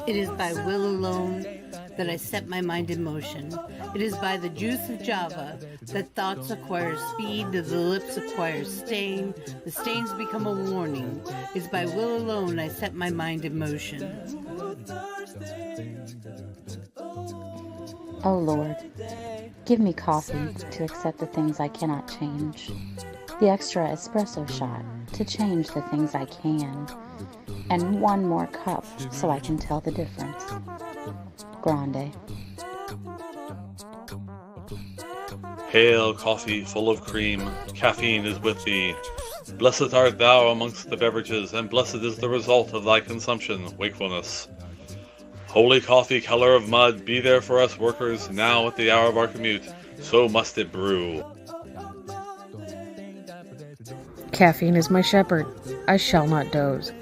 It is by will alone that I set my mind in motion. It is by the juice of Java that thoughts acquire speed, that the lips acquire stain, the stains become a warning. It's by will alone I set my mind in motion. Oh Lord, give me coffee to accept the things I cannot change, the extra espresso shot to change the things I can, and one more cup so I can tell the difference. Grande. Hail, coffee full of cream, caffeine is with thee. Blessed art thou amongst the beverages, and blessed is the result of thy consumption, wakefulness. Holy coffee, color of mud, be there for us workers, now at the hour of our commute, so must it brew. Caffeine is my shepherd, I shall not doze.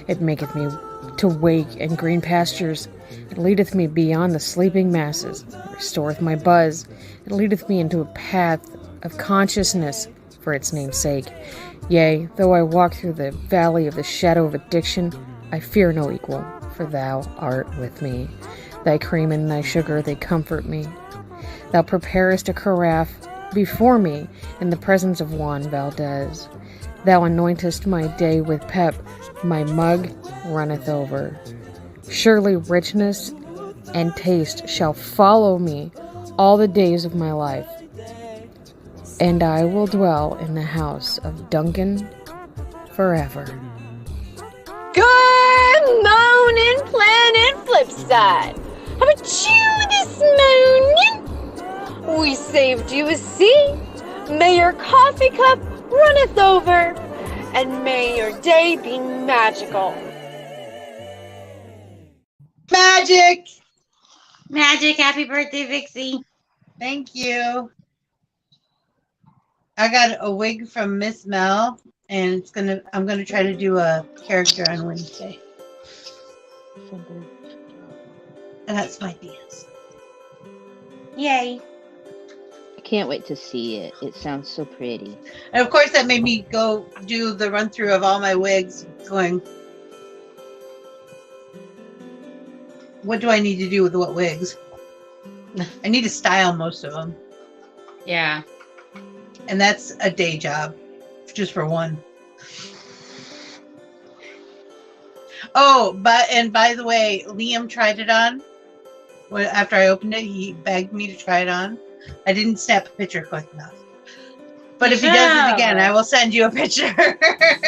It maketh me to wake in green pastures. It leadeth me beyond the sleeping masses. It restoreth my buzz. It leadeth me into a path of consciousness for its name's sake. Yea, though I walk through the valley of the shadow of addiction, I fear no equal, for thou art with me. Thy cream and thy sugar, they comfort me. Thou preparest a carafe before me in the presence of Juan Valdez. Thou anointest my day with pep, my mug runneth over. Surely richness and taste shall follow me all the days of my life, and I will dwell in the house of Duncan forever. Good morning, Planet Flipside. How about you this morning? We saved you a seat. May your coffee cup runneth over, and may your day be magical. Magic! Magic, happy birthday, Vixie. Thank you. I got a wig from Miss Mel, and I'm gonna try to do a character on Wednesday. And that's my dance. Yay. I can't wait to see it. It sounds so pretty. And of course that made me go do the run through of all my wigs, going, what do I need to do with what wigs? I need to style most of them. Yeah. And that's a day job, just for one. Oh, by the way, Liam tried it on. After I opened it, he begged me to try it on. I didn't snap a picture quick enough. But if he does it again, I will send you a picture.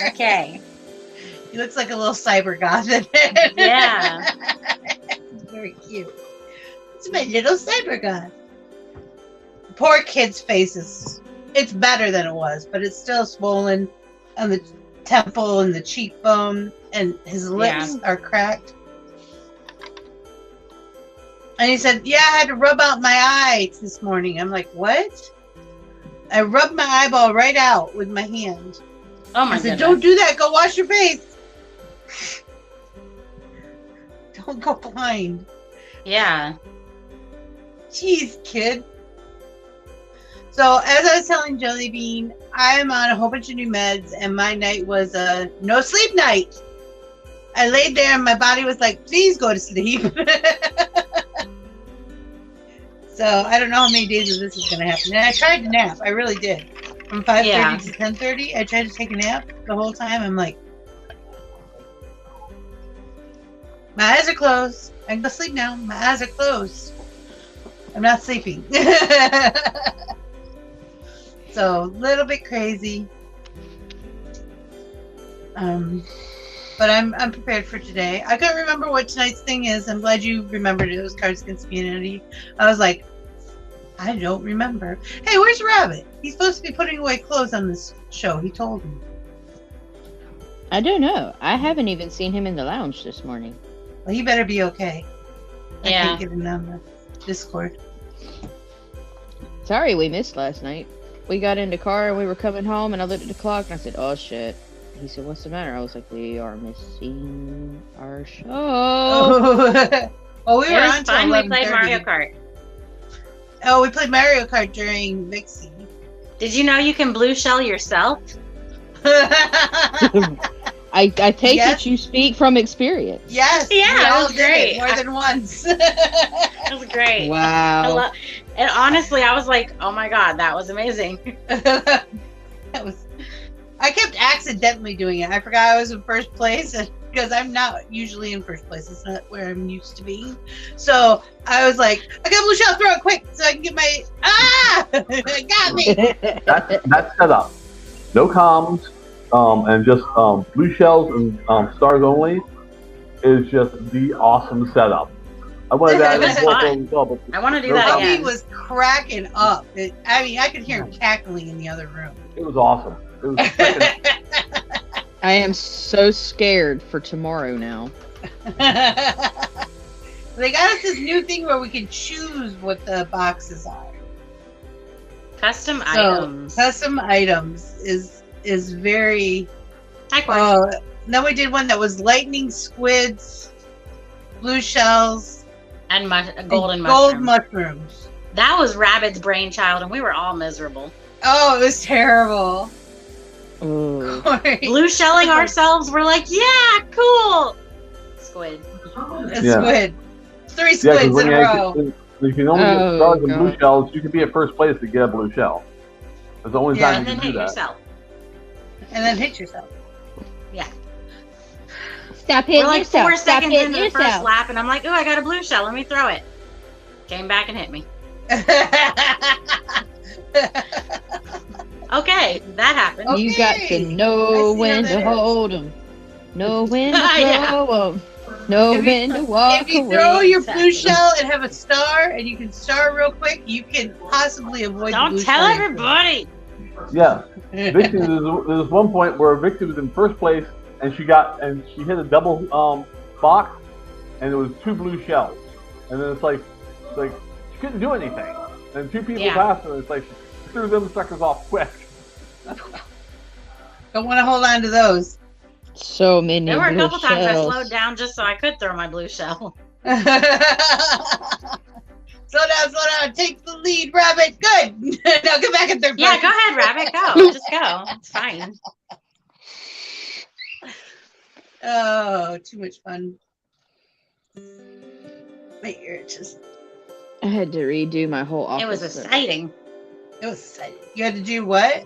Okay. He looks like a little cyber goth in it. Yeah. Very cute. It's my little cyber goth. Poor kid's face it's better than it was, but it's still swollen on the temple and the cheekbone, and his lips are cracked. And he said, yeah, I had to rub out my eye this morning. I'm like, what? I rubbed my eyeball right out with my hand. Oh my I said, goodness. don't do that. Go wash your face. Don't go blind. Yeah. Jeez, kid. So, as I was telling Jelly Bean, I'm on a whole bunch of new meds, and my night was a no sleep night. I laid there, and my body was like, please go to sleep. So, I don't know how many days of this is going to happen. And I tried to nap. I really did. From 5:30 to 10:30, I tried to take a nap the whole time. I'm like, my eyes are closed. I can go sleep now. My eyes are closed. I'm not sleeping. So, a little bit crazy. But I'm prepared for today. I couldn't remember what tonight's thing is. I'm glad you remembered it. It was Cards Against Humanity. I was like, I don't remember. Hey, where's Rabbit? He's supposed to be putting away clothes on this show. He told me. I don't know. I haven't even seen him in the lounge this morning. Well, he better be okay. I Yeah. can't get him on the Discord. Sorry we missed last night. We got in the car and we were coming home, and I looked at the clock and I said, oh shit. He said, what's the matter? I was like, we are missing our show. Well, we were on till 11:30. We played Mario Kart. Oh, we played Mario Kart during Vixie. Did you know you can blue shell yourself? I I take Yes. it you speak from experience. Yes. Yeah, we it all was did great. it more than once. It was great. Wow. And honestly, I was like, oh my god, that was amazing. That was. I kept accidentally doing it. I forgot I was in first place because I'm not usually in first place. It's not where I'm used to being. So I was like, I got a blue shell, throw it quick so I can get my it got me. That's set up. No comms, and just blue shells and stars only is just the awesome setup. I wanted that. It was fun. Well, I want to do no that comms. He again. was cracking up. I could hear him cackling in the other room. It was awesome. It was freaking, I am so scared for tomorrow now. They got us this new thing where we can choose what the boxes are. Custom So, items. Custom items is very. Hi, Corey. Then we did one that was lightning squids, blue shells, And gold golden mushroom. mushrooms. That was Rabbit's brainchild, and we were all miserable. Oh, it was terrible. Ooh. Blue shelling ourselves. We're like, yeah, cool. Squid. A Yeah. squid. 3 yeah, squids because in a row. you can only Oh, get stars and blue God. shells. You can be at first place to get a blue shell. That's the only Yeah, time And you then can hit do that. yourself. And then hit yourself. Stop We're hitting like yourself. 4 Stop seconds hitting into the first yourself. lap, and I'm like, ooh, I got a blue shell. Let me throw it. Came back and hit me. Okay, that happened. Okay. You got to I know see when how to that is. hold 'em, know when to Yeah. throw 'em, know If you- when to walk If you away. throw your blue shell and have a star, and you can star real quick, you can possibly avoid the Don't blue tell shell. everybody. Yeah. Vixie, there's one point where Vixie was in first place and she hit a double box and it was 2 blue shells. And then it's like she couldn't do anything. And 2 people Yeah. passed her and it's like she threw them suckers off quick. Don't want to hold on to those. So many There were a blue couple times I shells. slowed down just so I could throw my blue shell. Slow down. Take the lead, Rabbit. Good. Now get back in third place. Yeah, go ahead, Rabbit. Go. Just go. It's fine. Oh, too much fun. My ear itches. I had to redo my whole office. It was setup. exciting. It was exciting. You had to do what?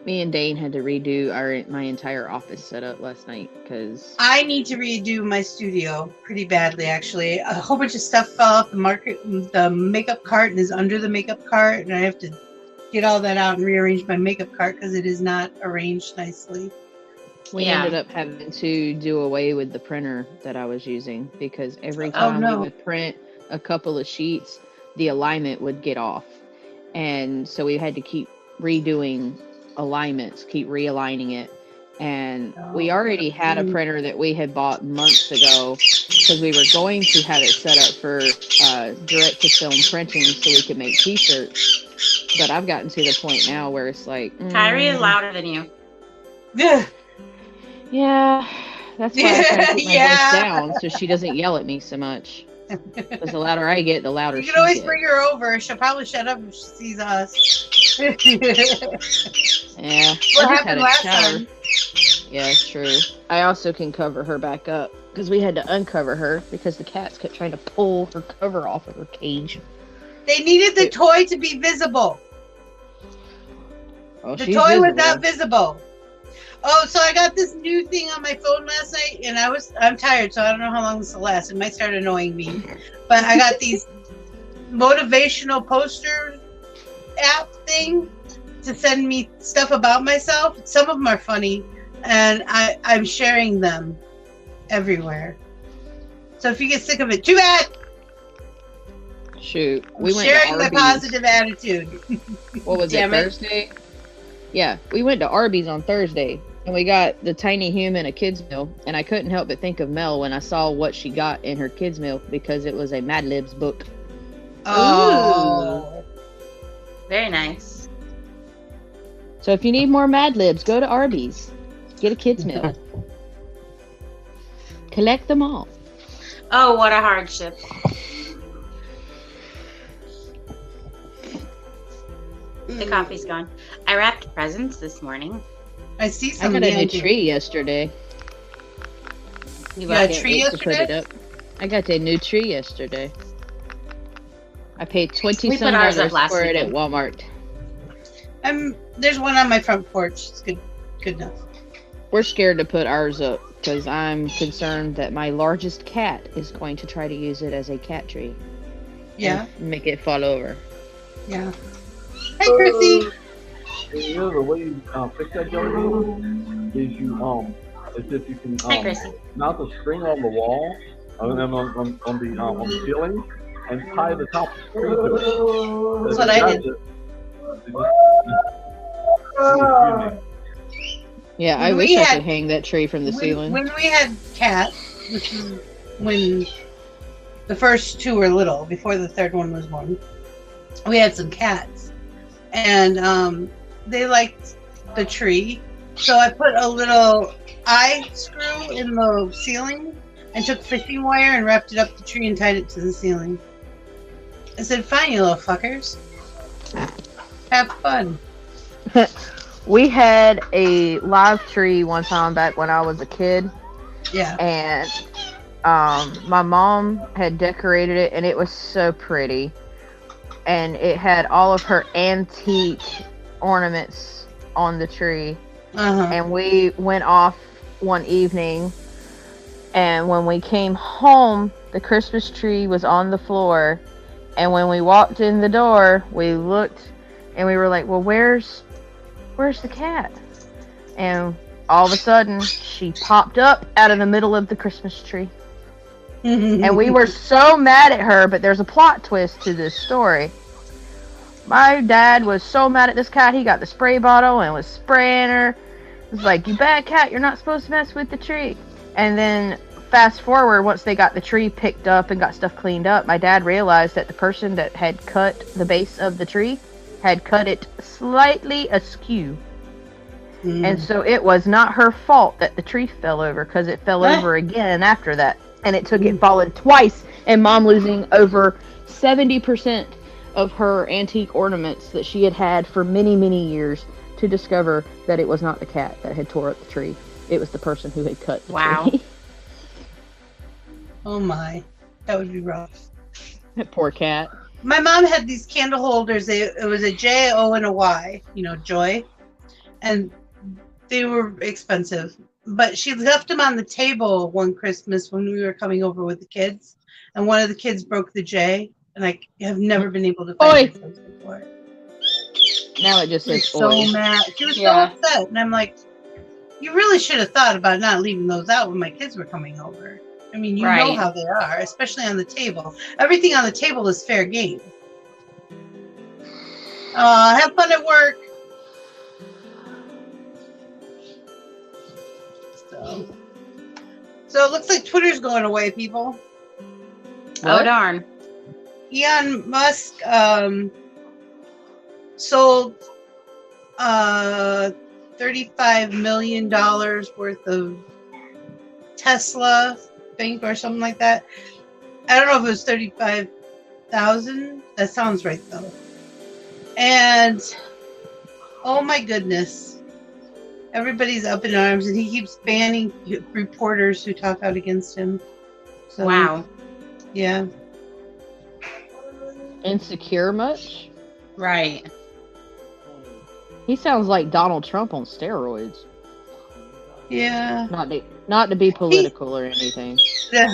Me and Dane had to redo my entire office setup last night because I need to redo my studio pretty badly, actually. A whole bunch of stuff fell off the makeup cart and is under the makeup cart, and I have to get all that out and rearrange my makeup cart because it is not arranged nicely. we Yeah. ended up having to do away with the printer that I was using because every time no. we would print a couple of sheets, the alignment would get off. And so we had to keep redoing alignments, keep realigning it. And we already had a printer that we had bought months ago because we were going to have it set up for direct to film printing so we could make t-shirts. But I've gotten to the point now where it's like, Kyrie is louder than you. Yeah. yeah, that's why I try to keep my Yeah. voice down so she doesn't yell at me so much. Because the louder I get, the louder You she can always gets. bring her over. She'll probably shut up if she sees us. Yeah, What I just had happened a last shower. time? Yeah, it's true. I also can cover her back up because we had to uncover her because the cats kept trying to pull her cover off of her cage. They needed the toy to be visible. Oh, The she's toy was visible. not visible. Oh, so I got this new thing on my phone last night, and I'm tired, so I don't know how long this will last. It might start annoying me, but I got these motivational poster app thing to send me stuff about myself. Some of them are funny, and I'm sharing them everywhere. So if you get sick of it, too bad. Shoot, I'm we went sharing to my Arby's. positive attitude. What was it, Damn it. Thursday? Yeah, we went to Arby's on Thursday, and we got the tiny human a kids meal, and I couldn't help but think of Mel when I saw what she got in her kids meal because it was a Mad Libs book. Oh. Very nice. So if you need more Mad Libs, go to Arby's. Get a kids meal. Collect them all. Oh, what a hardship. The coffee's gone. I wrapped presents this morning. I see I some got a new yanking. tree yesterday. You got a Can't tree wait to put it yesterday? up. I got a new tree yesterday. I paid We put $20 ours up last for it at weekend. Walmart. There's one on my front porch. It's good enough. We're scared to put ours up because I'm concerned that my largest cat is going to try to use it as a cat tree. Yeah. And make it fall over. Yeah. Hi, Chrissy. You know the way you fix that jelly bean is is if you can Hi, Chrissy. mount the string on the wall on the ceiling and tie the top of the string to it. That's what I did. Yeah, I When wish we I had- could hang that tree from the ceiling. When we had cats, this is when the first two were little, before the third one was born, we had some cats. And they liked the tree. So I put a little eye screw in the ceiling and took fishing wire and wrapped it up the tree and tied it to the ceiling. I said, fine, you little fuckers. Have fun. We had a live tree one time back when I was a kid, Yeah. and my mom had decorated it, and it was so pretty. And it had all of her antique ornaments on the tree. Uh-huh. And we went off one evening, and when we came home, the Christmas tree was on the floor. And when we walked in the door, we looked, and we were like, well, where's the cat? And all of a sudden, she popped up out of the middle of the Christmas tree. And we were so mad at her, but there's a plot twist to this story. My dad was so mad at this cat, he got the spray bottle and was spraying her. It was like, you bad cat, you're not supposed to mess with the tree. And then fast forward, once they got the tree picked up and got stuff cleaned up, my dad realized that the person that had cut the base of the tree had cut it slightly askew. And so it was not her fault that the tree fell over, because it fell over again after that. And it took it falling twice, and Mom losing over 70% of her antique ornaments that she had had for many, many years, to discover that it was not the cat that had tore up the tree. It was the person who had cut the tree. Oh my. That would be rough. That poor cat. My mom had these candle holders. It was a J, O, and a Y, joy. And they were expensive. But she left them on the table one Christmas when we were coming over with the kids. And one of the kids broke the J. And I have never been able to find it before. Now it just She was says so oi. mad. She was so upset. And I'm like, you really should have thought about not leaving those out when my kids were coming over. I mean, you know how they are, especially on the table. Everything on the table is fair game. Have fun at work. So it looks like Twitter's going away, people. Oh, darn. Elon Musk sold $35 million worth of Tesla thing or something like that. I don't know if it was 35,000. That sounds right though. And oh my goodness, everybody's up in arms, and he keeps banning reporters who talk out against him. So, Wow. Yeah. Insecure much? Right. He sounds like Donald Trump on steroids. Yeah. Not to be political or anything. Yeah.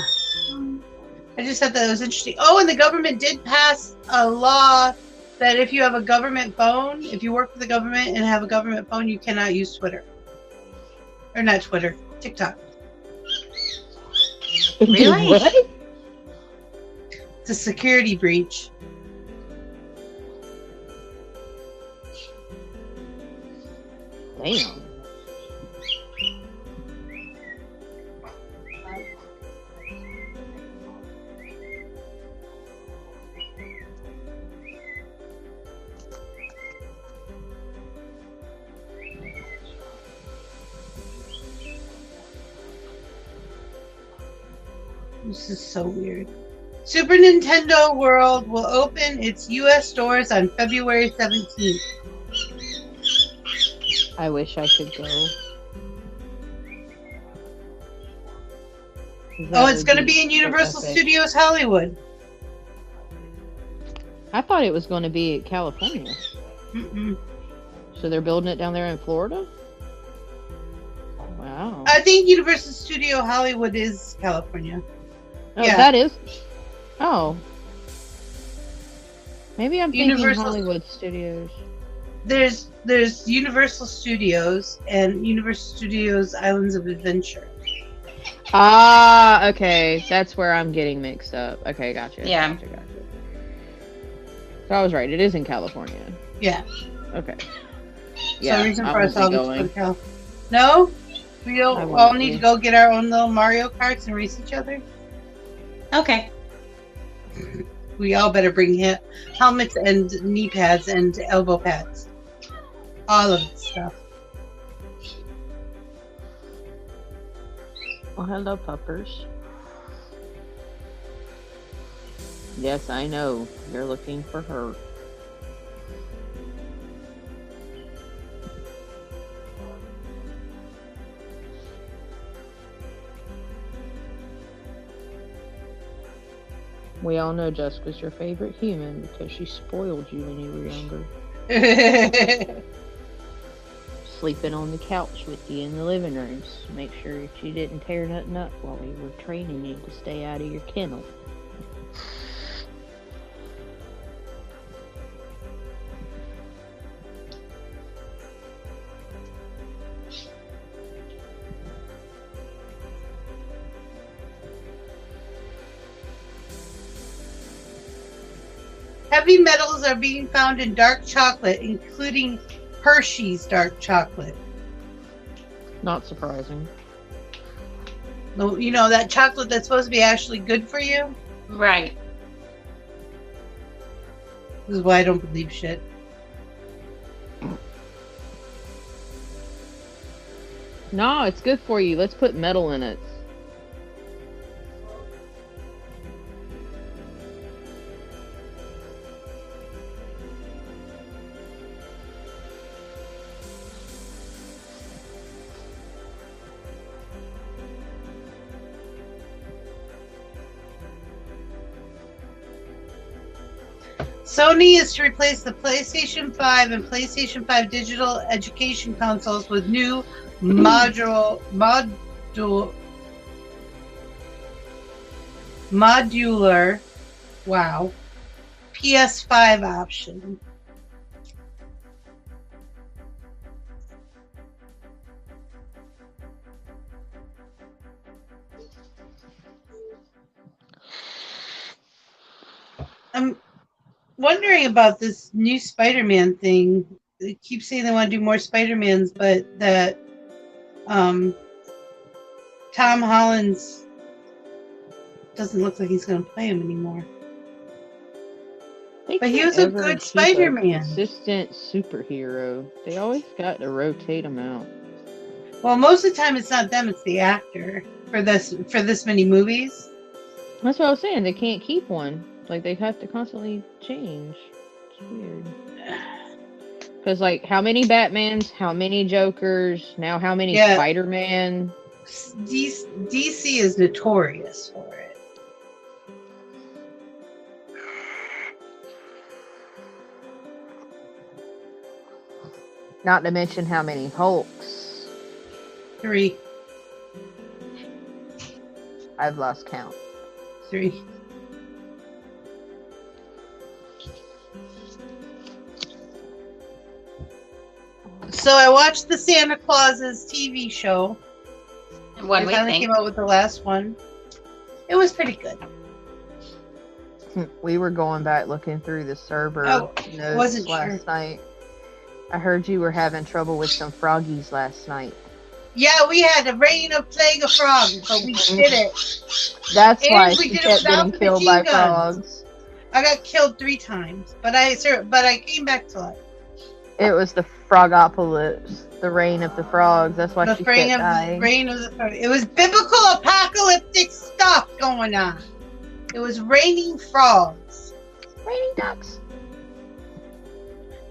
I just thought that was interesting. Oh, and the government did pass a law that if you have a government phone, if you work for the government and have a government phone, you cannot use Twitter. Or not Twitter, TikTok. Really? What? It's a security breach. Damn. This is so weird. Super Nintendo World will open its U.S. stores on February 17th. I wish I could go. Oh, it's going to be in Universal Studios Hollywood. I thought it was going to be at California. Mm-mm. So they're building it down there in Florida? Wow. I think Universal Studio Hollywood is California. Oh, yeah. That is? Oh. Maybe I'm thinking Universal... Hollywood Studios. There's Universal Studios and Universal Studios Islands of Adventure. Ah, okay. That's where I'm getting mixed up. Okay, gotcha. Yeah. Gotcha. So I was right. It is in California. Yeah. Okay. Yeah. So reason for us all to go to California. No? We all need to go get our own little Mario Karts and race each other? Okay. We all better bring helmets and knee pads and elbow pads. All of the stuff. Well, hello, puppers. Yes, I know. You're looking for her. We all know Jessica's your favorite human because she spoiled you when you were younger. Sleeping on the couch with you in the living rooms. Make sure she didn't tear nothing up while we were training you to stay out of your kennel. Heavy metals are being found in dark chocolate, including Hershey's dark chocolate. Not surprising. No, you know, that chocolate that's supposed to be actually good for you? Right. This is why I don't believe shit. No, it's good for you. Let's put metal in it. Sony is to replace the PlayStation 5 and PlayStation 5 digital education consoles with new modular PS5 option. I'm wondering about this new Spider-Man thing. They keep saying they want to do more Spider-Mans, but that Tom Holland's doesn't look like he's going to play him anymore. But he was a good Spider-Man. Consistent superhero. They always got to rotate him out. Well, most of the time it's not them; it's the actor for this many movies. That's what I was saying. They can't keep one. Like, they have to constantly change. It's weird. Because, like, how many Batmans, how many Jokers, now how many Spider-Man? DC is notorious for it. Not to mention how many Hulks. 3. I've lost count. 3. So I watched the Santa Claus's TV show. And what do we think? Came out with the last one. It was pretty good. We were going back looking through the server notes last night. I heard you were having trouble with some froggies last night. Yeah, we had a rain of plague of frogs, but we did it. That's why she kept getting killed by frogs. I got killed 3 times, but I came back to life. It was the frogopolis, the reign of the frogs. That's why she kept dying. Reign of the frogs. It was biblical apocalyptic stuff going on. It was raining frogs. Raining ducks.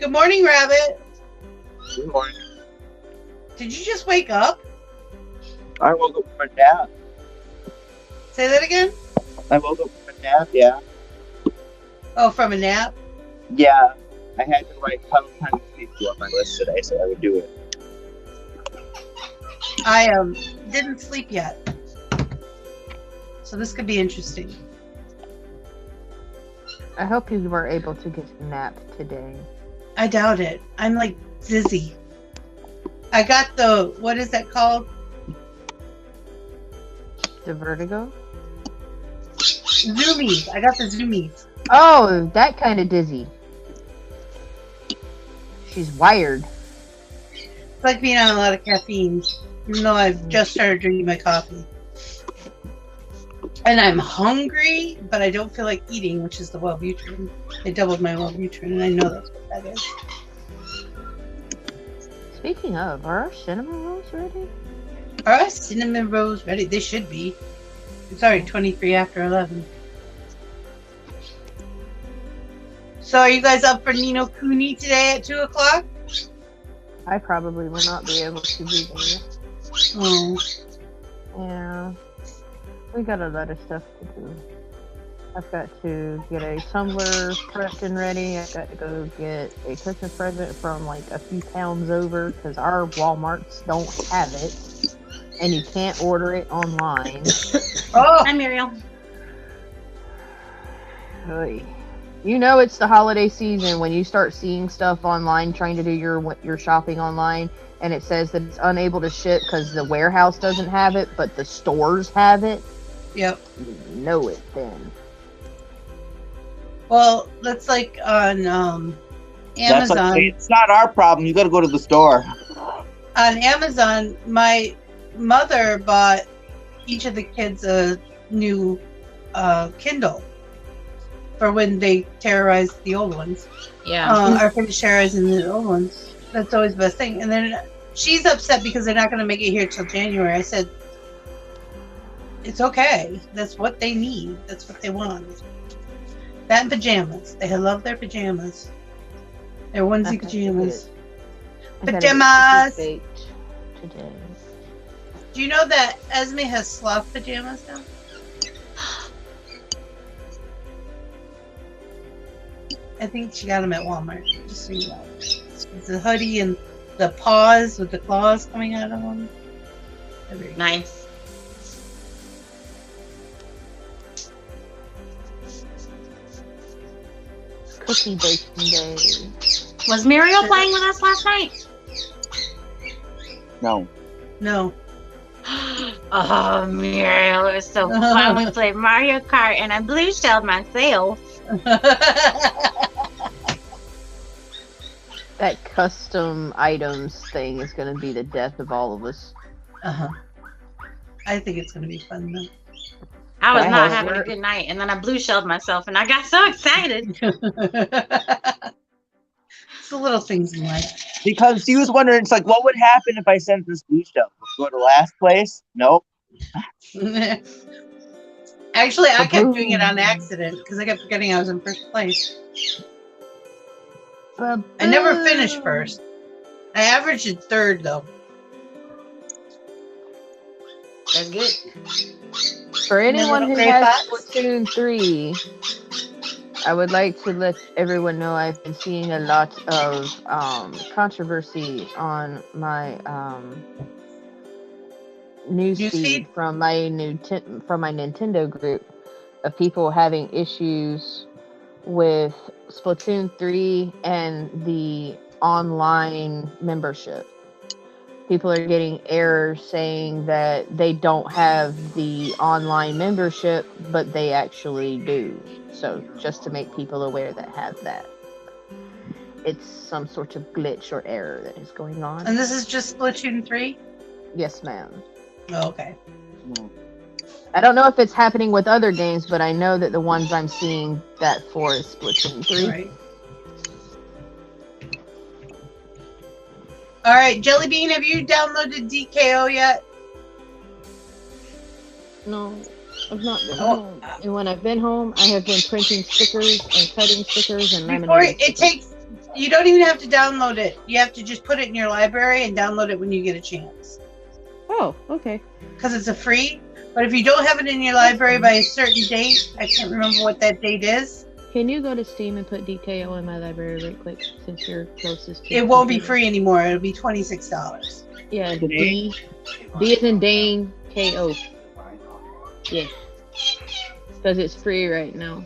Good morning, Rabbit. Good morning. Did you just wake up? I woke up with my dad. Say that again? I woke up from a nap, yeah. Oh, from a nap? Yeah. I had to write Cuddle Time to Sleep on my list today, so I would do it. I didn't sleep yet. So this could be interesting. I hope you were able to get a nap today. I doubt it. I'm like dizzy. I got the, what is that called? The vertigo? Zoomies. I got the zoomies. Oh, that kind of dizzy. She's wired. It's like being on a lot of caffeine, even though I've just started drinking my coffee. And I'm hungry, but I don't feel like eating, which is the Wellbutrin. They doubled my Wellbutrin, and I know that's what that is. Speaking of, are our cinnamon rolls ready? Are our cinnamon rolls ready? They should be. It's already 23 after 11. So are you guys up for Nino Cooney today at 2 o'clock? I probably will not be able to be there. Oh. Yeah. We got a lot of stuff to do. I've got to get a tumbler prepped and ready. I've got to go get a Christmas present from like a few towns over because our Walmarts don't have it. And you can't order it online. Oh! Hi, Muriel. Oy. You know it's the holiday season when you start seeing stuff online, trying to do your shopping online, and it says that it's unable to ship because the warehouse doesn't have it, but the stores have it. Yep. You know it then. Well, that's like on Amazon. That's like, it's not our problem. You got to go to the store. On Amazon, my mother bought each of the kids a new Kindle for when they terrorized the old ones. Yeah. Or finish terrorizing the old ones. That's always the best thing. And then she's upset because they're not going to make it here till January. I said, it's okay. That's what they need. That's what they want. That and pajamas. They love their pajamas. Their onesie pajamas. Pajamas! Today. Do you know that Esme has sloth pajamas now? I think she got them at Walmart. Just so you know. It's a hoodie and the paws with the claws coming out of them. Nice. Cookie baking day. Was Muriel playing with us last night? No. No. Oh, Muriel, it was so fun. We played Mario Kart and I blue shelled myself. That custom items thing is going to be the death of all of us. Uh-huh. I think it's going to be fun, though. I was not having a good night, and then I blue shelled myself, and I got so excited. It's the little things in life. Because she was wondering, it's like, what would happen if I sent this blue shell? Would it go to last place? Nope. Actually, I kept doing it on accident because I kept forgetting I was in first place. I never finished first. I averaged in third, though. That's good. For anyone who has Splatoon 3, I would like to let everyone know I've been seeing a lot of controversy on my newsfeed from my Nintendo group of people having issues with Splatoon 3 and the online membership. People are getting errors saying that they don't have the online membership, but they actually do. So just to make people aware that have that. It's some sort of glitch or error that is going on. And this is just Splatoon 3? Yes, ma'am. Oh, okay. I don't know if it's happening with other games, but I know that the ones I'm seeing that for is Splatoon 3. Right. All right, Jellybean, have you downloaded DKO yet? No, I've not been home. And when I've been home, I have been printing stickers and cutting stickers and laminating stickers. You don't even have to download it. You have to just put it in your library and download it when you get a chance. Oh, okay. Because it's a free. But if you don't have it in your library by a certain date, I can't remember what that date is. Can you go to Steam and put DKO in my library right quick, since you're closest to It won't be free anymore. It'll be $26. Yeah, D is in Dane, KO. Yeah. Because it's free right now.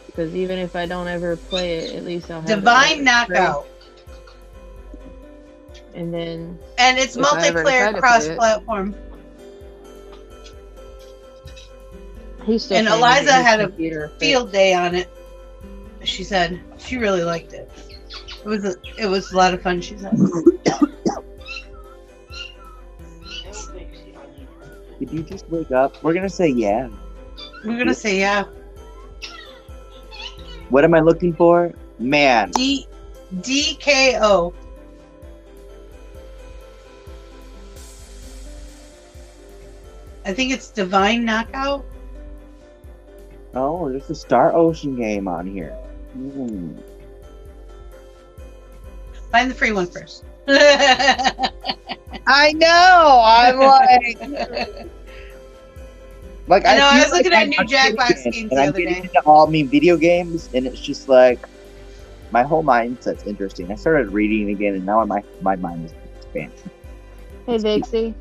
Because even if I don't ever play it, at least I'll have Divine Knockout. And then... And it's multiplayer cross-platform. And Eliza had a field day on it. She said she really liked it. It was a lot of fun, she said. Did you just wake up? We're gonna say yeah. We're gonna say yeah. What am I looking for? Man. DKO. I think it's Divine Knockout. Oh, there's a Star Ocean game on here. Find the free one first. I know. I'm like I know. I was feel looking like at new Jackbox games the and I'm other getting day. into all video games, and it's just like my whole mindset's interesting. I started reading again, and now my mind is expanding. Hey, Dixie.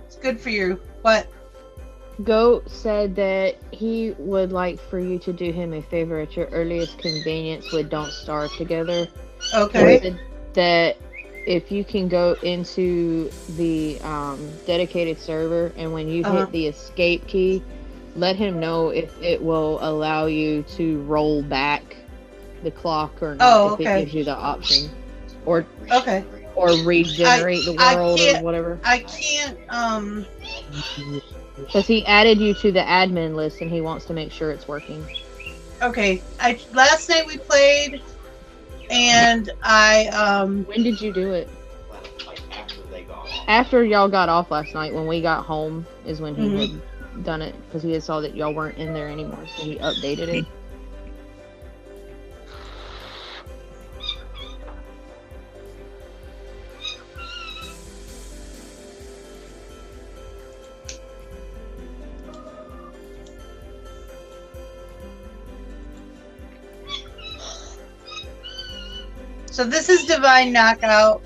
It's good for you. What? Goat said that he would like for you to do him a favor at your earliest convenience with Don't Starve together. Okay. He said that if you can go into the dedicated server, and when you hit the escape key, let him know if it will allow you to roll back the clock or not, if it gives you the option. Or regenerate the world or whatever. I can't because he added you to the admin list and he wants to make sure it's working. Okay. Last night we played, and when did you do it? After y'all got off last night, when we got home, is when he had done it, because he had saw that y'all weren't in there anymore, so he updated it. So this is Divine Knockout.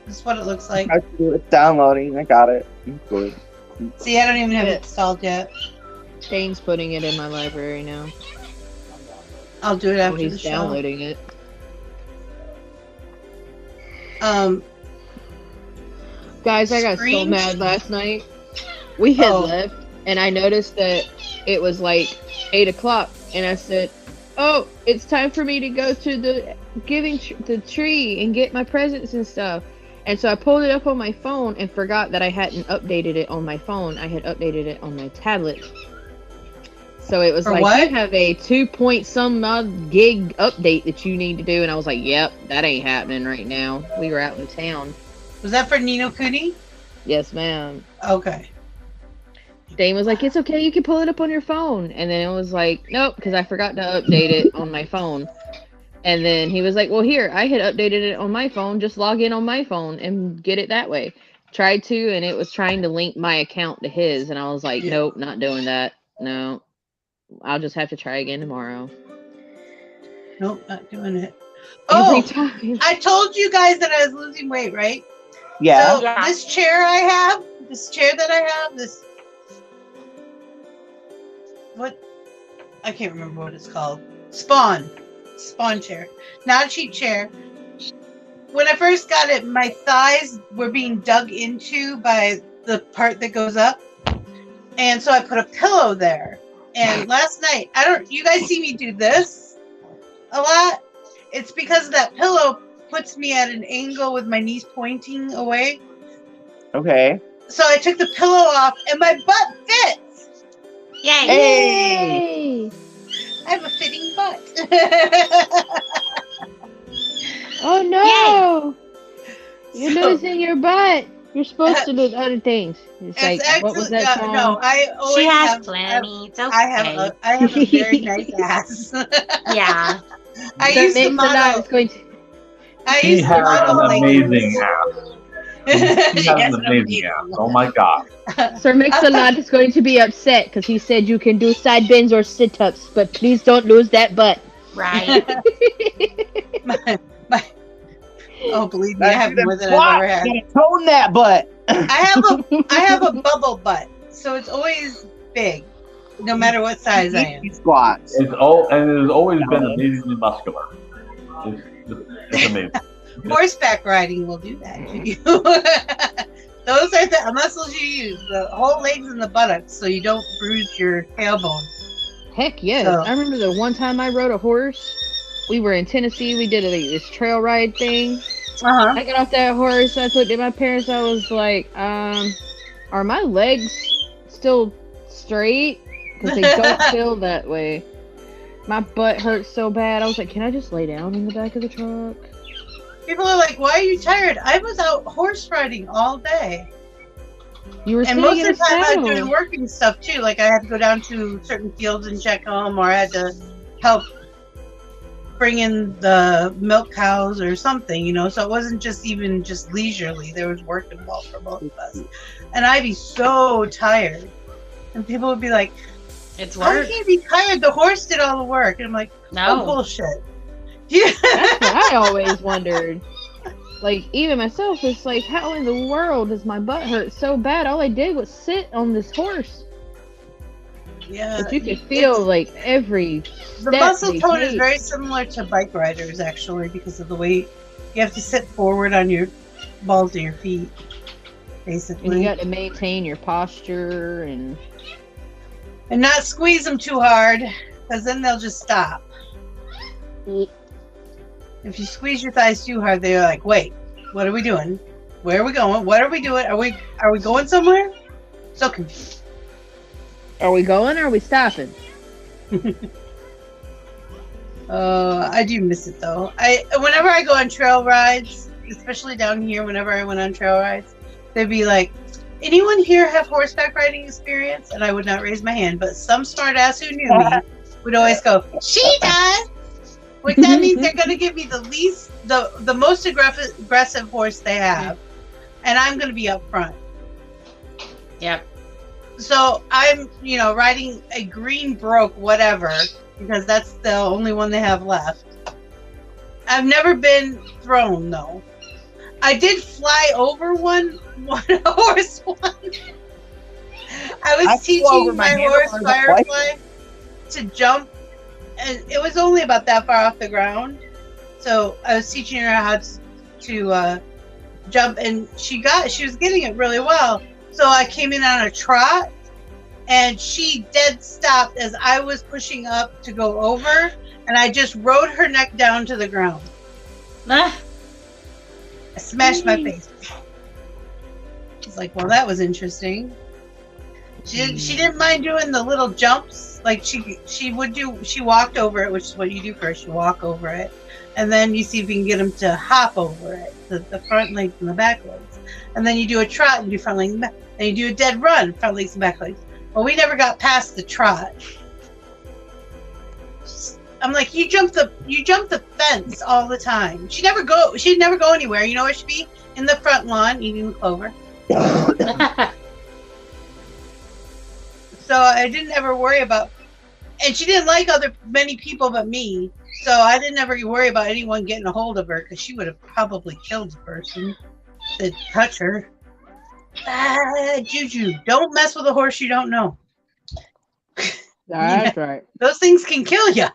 This is what it looks like. It's downloading. I got it. I'm good. See, I don't even have it installed yet. Shane's putting it in my library now. I'll do it after the show. He's downloading it. Guys, I got so mad last night. We had left, and I noticed that it was like 8 o'clock, and I said, "Oh, it's time for me to go to the the tree and get my presents and stuff." And so I pulled it up on my phone and forgot that I hadn't updated it on my phone. I had updated it on my tablet. So it was you have a 2-point-some odd gig update that you need to do. And I was like, yep, that ain't happening right now. We were out in town. Was that for Nino Kuni? Yes, ma'am. Okay. Dane was like, it's okay, you can pull it up on your phone. And then it was like, nope, because I forgot to update it on my phone. And then he was like, well, here, I had updated it on my phone. Just log in on my phone and get it that way. Tried to, and it was trying to link my account to his. And I was like, nope, not doing that. No, I'll just have to try again tomorrow. Nope, not doing it. Oh, I told you guys that I was losing weight, right? Yeah. So this chair I have, this what? I can't remember what it's called. Spawn chair. Not a cheap chair. When I first got it, my thighs were being dug into by the part that goes up. And so I put a pillow there. And last night, you guys see me do this a lot? It's because that pillow puts me at an angle with my knees pointing away. Okay. So I took the pillow off and my butt fits. Yay! Hey! I have a fitting butt. Oh no! Yay! You're losing your butt. You're supposed to lose other things. It's like, what was that song? No, I always she has have plenty. It's okay. I have a very nice ass. Yeah. I used to model. She has an amazing ass. She has an amazing ass. Oh my god. Sir Mix-a-Lot is going to be upset because he said you can do side bends or sit-ups, but please don't lose that butt. Right. Oh, believe me, I have more than I've ever had. Tone that butt. I have a bubble butt, so it's always big, no matter what size I am. Squats. And it has always been amazingly muscular. It's amazing. Horseback riding will do that to you. Those are the muscles you use, the whole legs and the buttocks, so you don't bruise your tailbone. Heck yes. So- I remember the one time I rode a horse. We were in Tennessee. We did this trail ride thing. I got off that horse. I looked at my parents. I was like, are my legs still straight? Because they don't feel that way. My butt hurts so bad. I was like, can I just lay down in the back of the truck? People are like, why are you tired? I was out horse riding all day. You were And most of the time I was doing working stuff too. Like I had to go down to certain fields and check them, or I had to help bring in the milk cows or something, you know. So it wasn't just even just leisurely. There was work involved for both of us. And I'd be so tired. And people would be like, It's how work. can you be tired? The horse did all the work. And I'm like, No. oh, bullshit. Yeah. That's what I always wondered. Like, even myself, it's like, how in the world does my butt hurt so bad? All I did was sit on this horse. Yeah. But you can feel, like, every The step muscle they tone is take. very similar to bike riders, actually, because of the way you have to sit forward on your balls of your feet, basically. And you got to maintain your posture and not squeeze them too hard, because then they'll just stop. If you squeeze your thighs too hard, they're like, wait, what are we doing? Where are we going? What are we doing? Are we going somewhere? So confused. Are we going or are we stopping? I do miss it though. Whenever I go on trail rides, especially down here, whenever I went on trail rides, they'd be like, anyone here have horseback riding experience? And I would not raise my hand, but some smart ass who knew me would always go, she does. Which that means they're gonna give me the most aggressive horse they have. And I'm gonna be up front. Yep. So I'm, riding a green broke whatever, because that's the only one they have left. I've never been thrown though. I did fly over one horse once. I was teaching my horse Firefly to jump, and it was only about that far off the ground. So I was teaching her how to jump, and she was getting it really well. So I came in on a trot, and she dead stopped as I was pushing up to go over, and I just rode her neck down to the ground. I smashed my face. It's like, well, that was interesting. She didn't mind doing the little jumps. Like she walked over it, which is what you do first. You walk over it, and then you see if you can get them to hop over it, the front legs and the back legs. And then you do a trot and do front legs and back. Then you do a dead run, front legs and back legs. Well, we never got past the trot. I'm like, you jump the fence all the time. She'd never go anywhere. You know where she'd be? In the front lawn eating the clover. So I didn't ever worry about, and she didn't like many people but me. So I didn't ever worry about anyone getting a hold of her, because she would have probably killed the person that touched her. Juju, don't mess with a horse you don't know. That's right. Those things can kill you.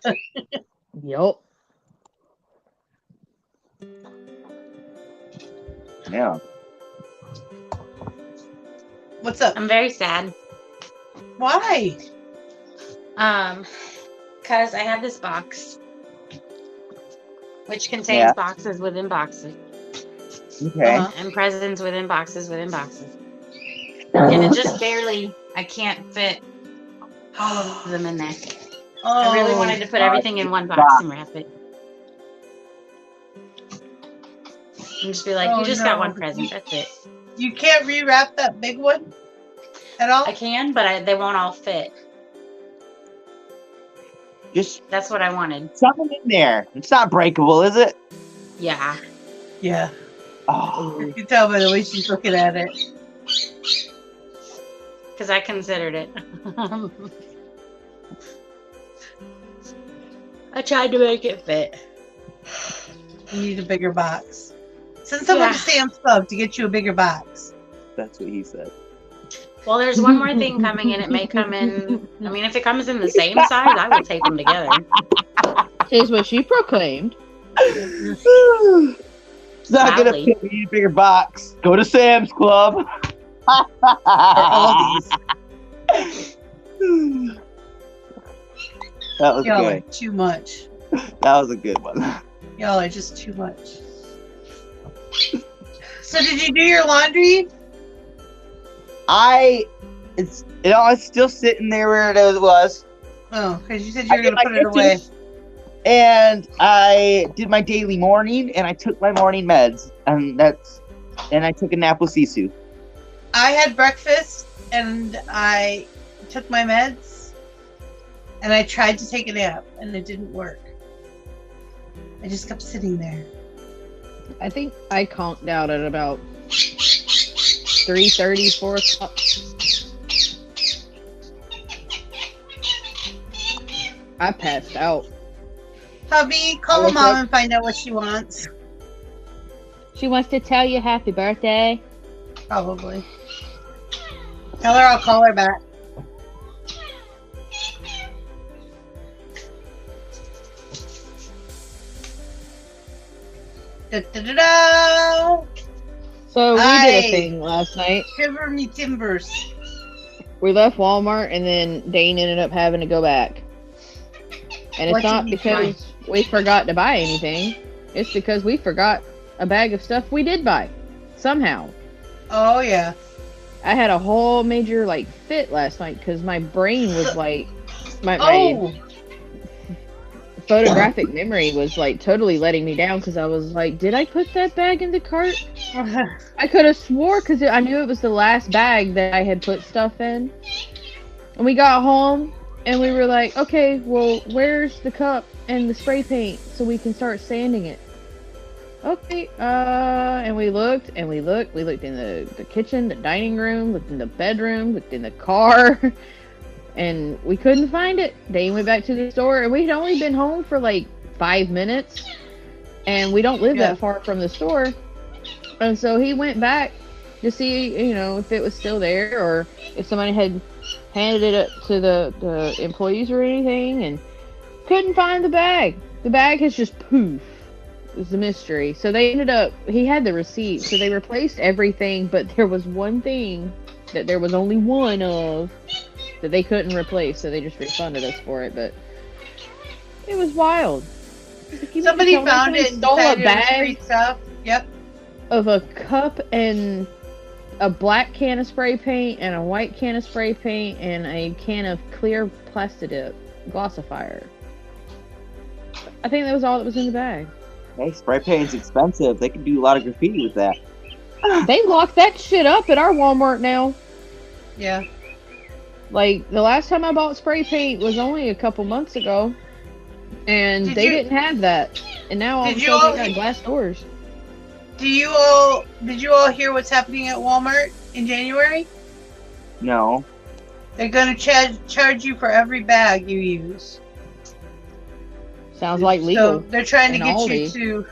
Yup. Yeah. What's up? I'm very sad. Why? Because I have this box, which contains boxes within boxes. Okay. And presents within boxes within boxes. And it just barely, I can't fit all of them in there. I really wanted to put everything in one box and wrap it. And just be like, you just got one present, that's it. You can't rewrap that big one at all? I can, but they won't all fit. That's what I wanted. Something in there. It's not breakable, is it? Yeah. Yeah. Oh, You can tell by the way she's looking at it. Because I considered it. I tried to make it fit. You need a bigger box. Send someone to Sam's Club to get you a bigger box. that's what he said. Well, there's one more thing coming in. It may come in. I mean, if it comes in the same size, I will tape them together. Is what she proclaimed. It's not gonna Sadly. fit. You need a bigger box. Go to Sam's Club. Or Aldi's. That was Y'all are good. too much. That was a good one. Y'all are just too much. So did you do your laundry? It's still sitting there where it was. Oh, because you said you were going to put it away. And I did my daily morning, and I took my morning meds, and I took a nap with Sisu. I had breakfast, and I took my meds, and I tried to take a nap, and it didn't work. I just kept sitting there. I think I conked out at about 3:30, 4 o'clock. I passed out. Hubby, call mom and find out what she wants. She wants to tell you happy birthday. Probably. Tell her I'll call her back. Da-da-da-da! So we did a thing last night. Shiver me timbers. We left Walmart and then Dane ended up having to go back. And it's not because we forgot to buy anything. It's because we forgot a bag of stuff we did buy. Somehow. Oh, yeah. I had a whole major, fit last night because my brain was, my photographic memory was, totally letting me down because I was like, did I put that bag in the cart? I could have swore because I knew it was the last bag that I had put stuff in. And we got home and we were like, okay, well, where's the cup and the spray paint so we can start sanding it? Okay, and we looked and we looked. We looked in the kitchen, the dining room, looked in the bedroom, looked in the car, and we couldn't find it. Dane went back to the store, and we'd only been home for 5 minutes, and we don't live that far from the store. And so he went back to see, if it was still there or if somebody had handed it up to the employees or anything, and couldn't find the bag. The bag has just poof. It was a mystery. So they ended up, he had the receipt, so they replaced everything, but there was one thing that there was only one of that they couldn't replace, so they just refunded us for it. But it was wild. Somebody found it and stole a decided it was bag free stuff. Yep. of a cup and a black can of spray paint and a white can of spray paint and a can of clear Plastidip glossifier. I think that was all that was in the bag. Hey, spray paint's expensive. They can do a lot of graffiti with that. They locked that shit up at our Walmart now. Yeah. The last time I bought spray paint was only a couple months ago. And they didn't have that. And now all of a sudden they got glass doors. Did you all hear what's happening at Walmart in January? No. They're going to charge you for every bag you use. Sounds like legal. So they're trying to in get Aldi. you to.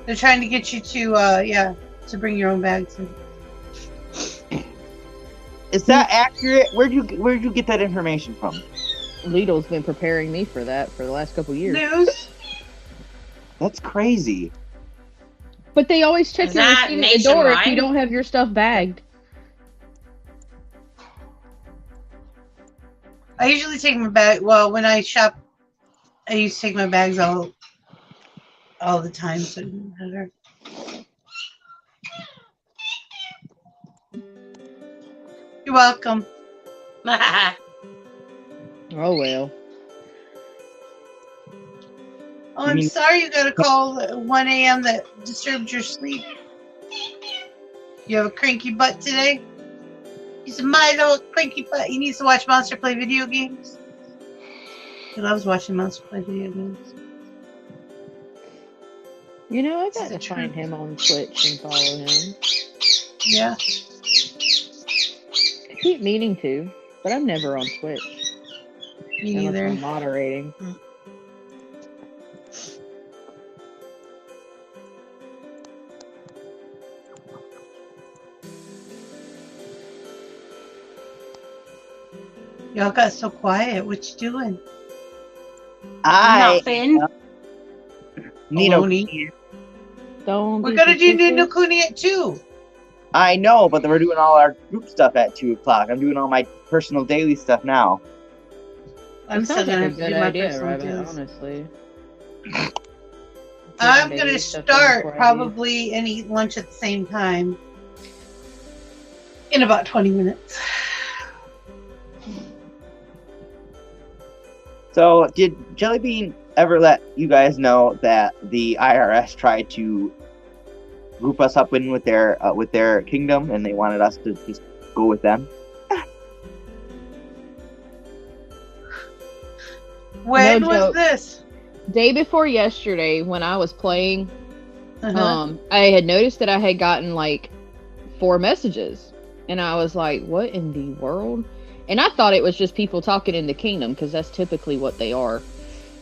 They're trying to get you to to bring your own bags in. Is that accurate? Where'd you get that information from? Lidl's been preparing me for that for the last couple years. News. That's crazy. But they always check Is your that receipt at the door if you nationwide? don't have your stuff bagged. I usually take my bag. Well, when I shop, I used to take my bags all the time, so it didn't matter. You're welcome. Oh well. Oh, I'm sorry you got a call at 1 a.m. that disturbed your sleep. You have a cranky butt today? He's a my little cranky butt. He needs to watch Monster play video games. He loves watching Monster play video games. You know, I got to find him on Twitch and follow him. Yeah. I keep meaning to, but I'm never on Twitch. Me unless neither. I'm moderating. Y'all got so quiet. What you doing? Nothing. Don't We're gonna do Nino Kuni at 2. I know, but we're doing all our group stuff at 2 o'clock. I'm doing all my personal daily stuff now. I'm still gonna have to do my personal dailies. Honestly. I'm gonna start probably and eat lunch at the same time in about 20 minutes. So, did Jellybean ever let you guys know that the IRS tried to group us up in with their kingdom, and they wanted us to just go with them? When was this? Day before yesterday, when I was playing, I had noticed that I had gotten like 4 messages, and I was like, "What in the world?" And I thought it was just people talking in the kingdom, because that's typically what they are.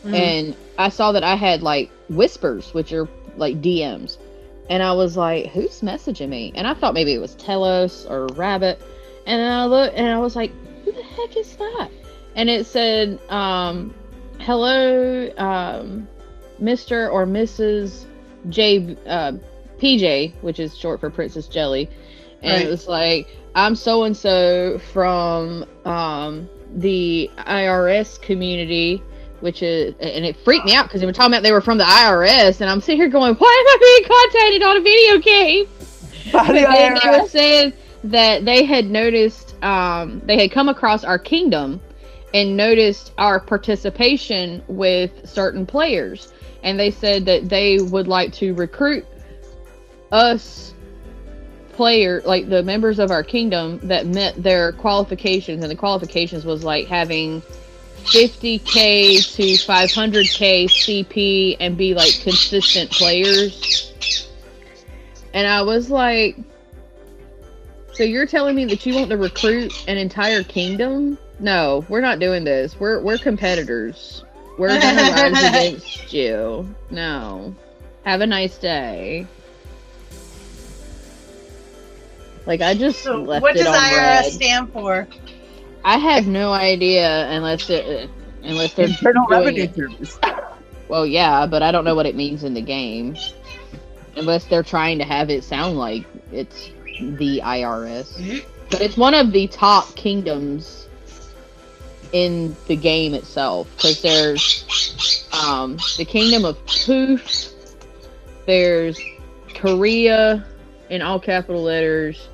And I saw that I had like whispers, which are like DMs. And I was like, who's messaging me? And I thought maybe it was Telos or Rabbit. And then I looked and I was like, who the heck is that? And it said, hello, Mr. or Mrs. PJ, which is short for Princess Jelly. And it was like, I'm so-and-so from the IRS community, which is, and it freaked me out because they were talking about they were from the IRS, and I'm sitting here going, why am I being contacted on a video game? But then they were saying that they had noticed, they had come across our kingdom and noticed our participation with certain players, and they said that they would like to recruit us like the members of our kingdom that met their qualifications, and the qualifications was like having 50k to 500k CP and be like consistent players. And I was like, so you're telling me that you want to recruit an entire kingdom? No, we're not doing this. We're competitors. We're gonna rise against you. No. Have a nice day. Like, I just left what it does on IRS red. stand for? I have no idea unless they're Internal doing Revenue it. Service. Well, yeah, but I don't know what it means in the game. Unless they're trying to have it sound like it's the IRS. But it's one of the top kingdoms in the game itself. Because there's the Kingdom of Poof. There's Korea in all capital letters.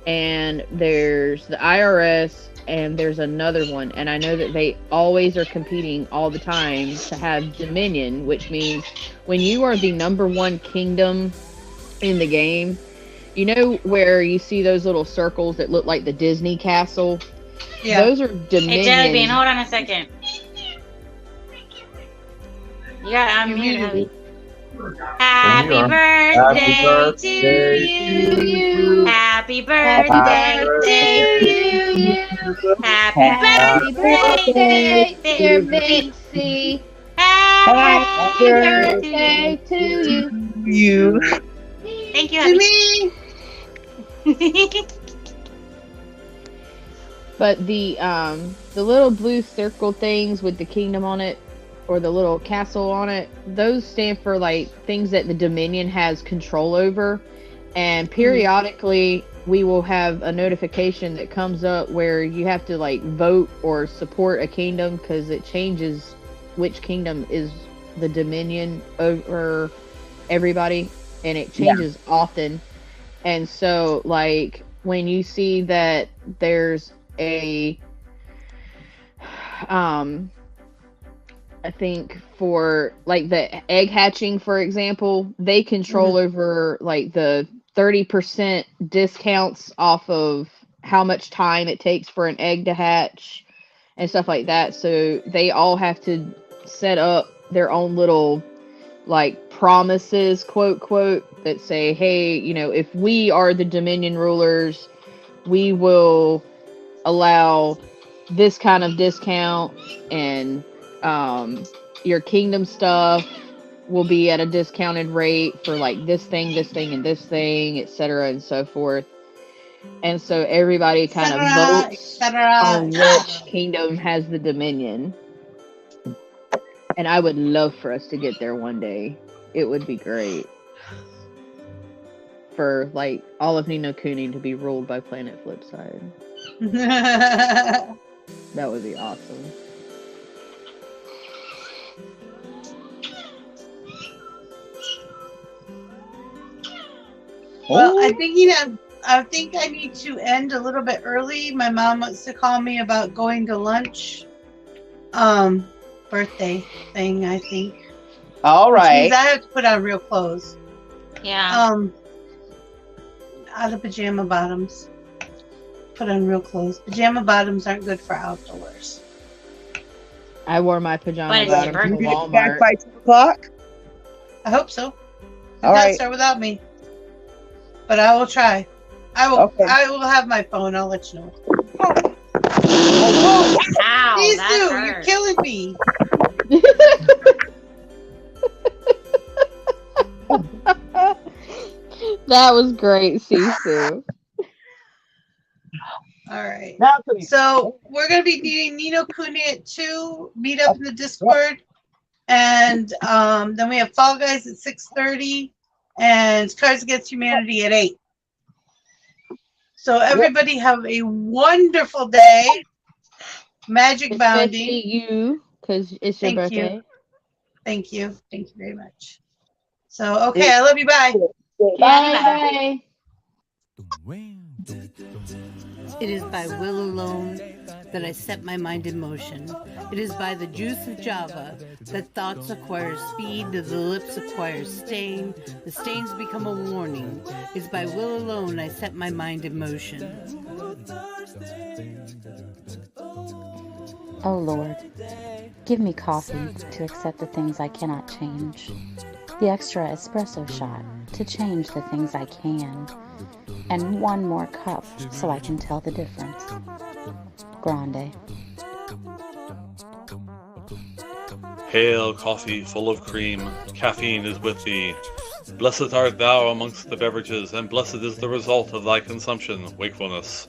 And there's the IRS. And there's another one, and I know that they always are competing all the time to have Dominion, which means when you are the #1 kingdom in the game, you know where you see those little circles that look like the Disney castle? Yeah. Those are Dominion. Hey, Jellybean, hold on a second. You gotta unmute, honey. Happy birthday to you. Happy birthday to you. Happy birthday, dear Bixie. Happy birthday to you. Thank you, honey. But the little blue circle things with the kingdom on it, or the little castle on it, those stand for like things that the Dominion has control over, and periodically we will have a notification that comes up where you have to like vote or support a kingdom, because it changes which kingdom is the Dominion over everybody, and it changes often. And so like when you see that there's a I think for like the egg hatching, for example, they control over like the 30% discounts off of how much time it takes for an egg to hatch and stuff like that. So they all have to set up their own little like promises, quote, quote, that say, hey, if we are the Dominion rulers, we will allow this kind of discount, and your kingdom stuff will be at a discounted rate for like this thing, and this thing, etc., and so forth. And so everybody kind of votes on which kingdom has the dominion. And I would love for us to get there one day. It would be great for like all of Ni no Kuni to be ruled by Planet Flipside. That would be awesome. Well, I think I need to end a little bit early. My mom wants to call me about going to lunch. Birthday thing, I think. All right. I have to put on real clothes. Yeah. Out of pajama bottoms. Put on real clothes. Pajama bottoms aren't good for outdoors. I wore my pajama What is your bottoms to birthday? Walmart. Back by 2 o'clock? I hope so. All right. Start without me. But I will try. I will. Okay. I will have my phone. I'll let you know. Ow, Please that do. hurt. You're killing me. That was great, Sisu. All right. Now, So we're gonna be needing Ni no Kuni at 2. Meet up in the Discord, and then we have Fall Guys at 6:30, and Cards Against Humanity at 8. So everybody have a wonderful day. Magic bounding. Especially you, because it's your Thank you. birthday. Thank you. Thank you very much. So okay, I love you. Bye. Bye. It is by will alone that I set my mind in motion. It is by the juice of Java that thoughts acquire speed, that the lips acquire stain, the stains become a warning. It is by will alone I set my mind in motion. Oh Lord, give me coffee to accept the things I cannot change, the extra espresso shot to change the things I can, and one more cup so I can tell the difference. Grande. Hail, coffee full of cream, caffeine is with thee. Blessed art thou amongst the beverages, and blessed is the result of thy consumption, wakefulness.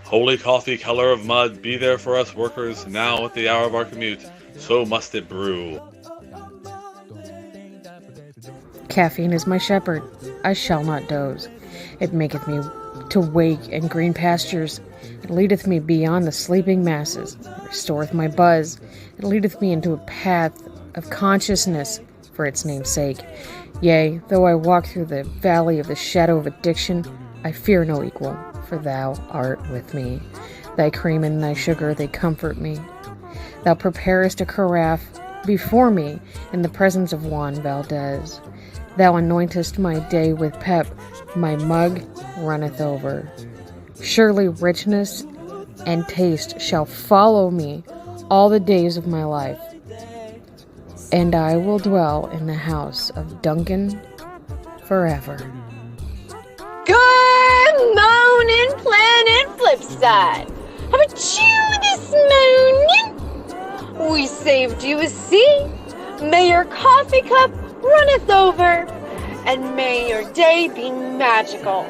Holy coffee, color of mud, be there for us workers, now at the hour of our commute, so must it brew. Caffeine is my shepherd, I shall not doze. It maketh me to wake in green pastures. It leadeth me beyond the sleeping masses. It restoreth my buzz. It leadeth me into a path of consciousness for its name's sake. Yea, though I walk through the valley of the shadow of addiction, I fear no equal, for thou art with me. Thy cream and thy sugar, they comfort me. Thou preparest a carafe before me in the presence of Juan Valdez. Thou anointest my day with pep, my mug runneth over. Surely richness and taste shall follow me all the days of my life, and I will dwell in the house of Duncan forever. Good morning, Planet Flipside. How about you this morning? We saved you a seat. May your coffee cup runneth over, and may your day be magical.